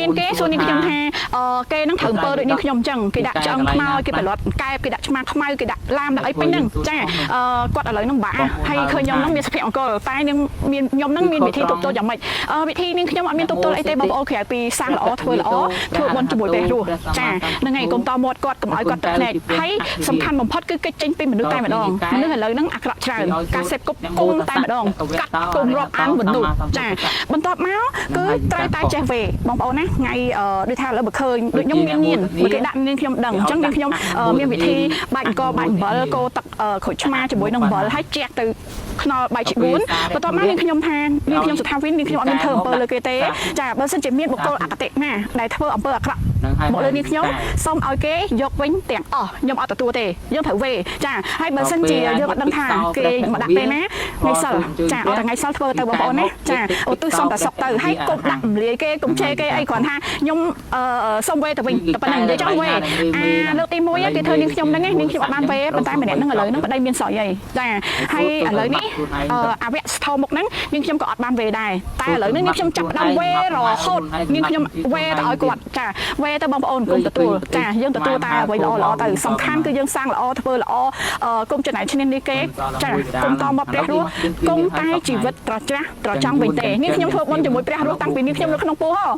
មានគេសួរនាងខ្ញុំថាគេនឹងត្រូវអំពើដូចនាងខ្ញុំអញ្ចឹងគេដាក់ឆ្អឹងខ្មៅគេបលត់កែបគេដាក់ឆ្មាខ្មៅគេដាក់ឡាមដាក់អីពេញហ្នឹងចាគាត់ឥឡូវហ្នឹងបាក់ហើយឃើញខ្ញុំហ្នឹងមានសុភមង្គលតែនឹងមានខ្ញុំហ្នឹងមានវិធីទប់ទល់យ៉ាងម៉េចវិធីនាងខ្ញុំអត់មានទប់ទល់អីទេបងប្អូនក្រៅពីសាសល្អធ្វើល្អធ្វើបុណ្យជាមួយព្រះរស់ចាហ្នឹងហើយកុំតមាត់គាត់កុំឲ្យគាត់ទឹកភ្នែកហើយសំខាន់បំផុតគឺកិច្ចចេញពីមនុស្សតែម្ដងមនុស្សឥឡូវហ្នឹងអាក្រក់ច្រើនការសេពគប់គុំតែម្ដងកាត់គុំរាប់អានមនុស្សចាបន្ទាប់មកគឺត្រូវតែចេះវេបងប្អូនណាថ្ងៃដូចថាឥឡូវបើឃើញដូចខ្ញុំមានញៀនបើគេដាក់នាងខ្ញុំដឹងអញ្ចឹងនាងខ្ញុំមានវិធីបាច់អង្គបាច់អំបិលកោទឹកក្រូចឆ្មាជាមួយនឹងអំបិលហើយជែកទៅខ្នល់បាយជា4បន្ទាប់មកនាងខ្ញុំថានាងខ្ញុំសុថាវិននាងខ្ញុំអត់មានធ្វើអំពើលើគេទេចាបើសិនជាមានបុគ្គលអកតេណាដែលធ្វើអំពើអាក្រក់មកលើនាងខ្ញុំសូមឲ្យគេយកវិញទាំងអស់ខ្ញុំអត់ទទួលទេយើងត្រូវវេចាហើយបើសិនជាយើងអត់ដឹងថាគេមកដាក់ពេលណាថ្ងៃសិលចាអត់ថ្ងៃសិលធ្វើទៅបងប្អូនណាចាឧទ្ទិសសុំតែសុកទៅហើយកុំដាក់រំលាយគេកុំជេរគេអីគ្រាន់ថាខ្ញុំសូមវេទៅវិញតែប៉ុណ្្នឹងនិយាយចង់វេលើកទី1គេធ្វើនាងខ្ញុំហ្នឹងនាងខ្ញុំអត់បានវេប៉ុន្តែម្នាក់ហ្នឹងឥឡូវហ្នឹងប្តីមានស្រ័យហើយចាហើយឥឡូវនេះអវៈស្ថោមុខហ្នឹងនាងខ្ញុំក៏អត់បានវេដែរតែឥឡូវនេះនាងខ្ញុំចាប់ដើមវេរហូតនាងខ្ញុំវេទៅឲ្យគាត់ចាវេទៅបងប្អូនគុំទទួលចាយើងទទួលតែអ្វីល្អទៅសំខាន់គឺយើងសាងល្អធ្វើល្អគុំចំណែកឈ្នានេះគេចាគុំតមកព្រះរស់គុំតែជីវិតត្រចះត្រចង់វិញទេនាងខ្ញុំធ្វើបុណ្យជាមួយព្រះរស់តាំងពីនាងខ្ញុំនៅក្នុងពោះហ៎